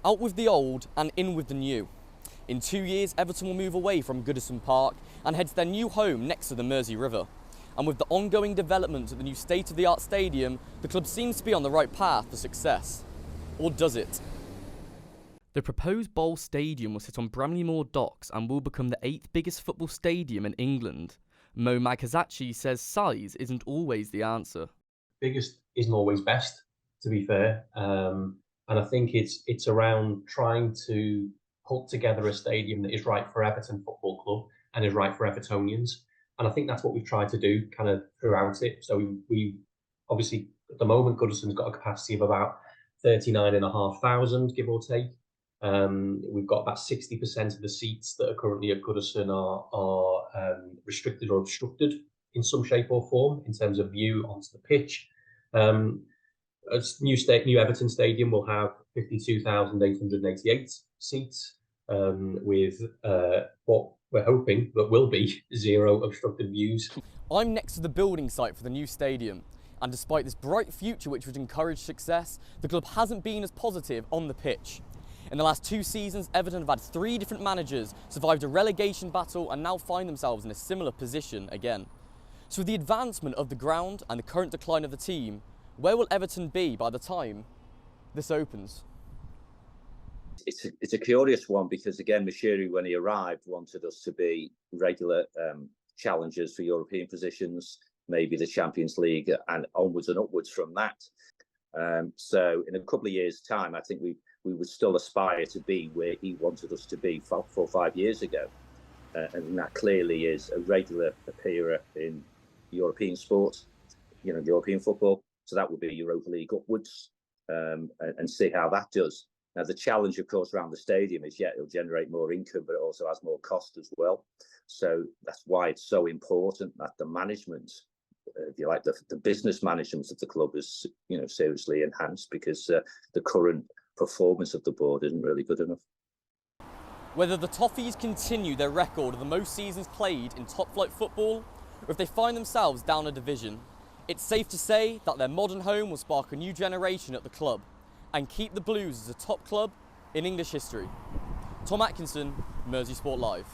Out with the old and in with the new. In 2 years, Everton will move away from Goodison Park and head to their new home next to the Mersey River. And with the ongoing development of the new state-of-the-art stadium, the club seems to be on the right path for success. Or does it? The proposed Bowl Stadium will sit on Bramley Moore Docks and will become the 8th biggest football stadium in England. Maghazachi says size isn't always the answer. Biggest isn't always best, to be fair. And I think it's around trying to put together a stadium that is right for Everton Football Club and is right for Evertonians. And I think that's what we've tried to do kind of throughout it. So we obviously, at the moment, Goodison's got a capacity of about 39,500, give or take. We've got about 60% of the seats that are currently at Goodison are restricted or obstructed in some shape or form in terms of view onto the pitch. New Everton Stadium will have 52,888 seats, with what we're hoping that will be 0 obstructed views. I'm next to the building site for the new stadium, and despite this bright future which would encourage success, the club hasn't been as positive on the pitch. In the last 2 seasons, Everton have had 3 different managers, survived a relegation battle and now find themselves in a similar position again. So with the advancement of the ground and the current decline of the team, where will Everton be by the time this opens? It's a curious one because, again, Moshiri, when he arrived, wanted us to be regular challengers for European positions, maybe the Champions League, and onwards and upwards from that. So in a couple of years' time, I think we would still aspire to be where he wanted us to be 4 or 5 years ago. And that clearly is a regular appearer in European sports, European football. So that would be Europa League upwards, and see how that does. Now, the challenge, of course, around the stadium is, it'll generate more income, but it also has more cost as well. So that's why it's so important that the management, if you like, the business management of the club is, seriously enhanced, because the current performance of the board isn't really good enough. Whether the Toffees continue their record of the most seasons played in top-flight football, or if they find themselves down a division, it's safe to say that their modern home will spark a new generation at the club and keep the Blues as a top club in English history. Tom Atkinson, MerseySportLive.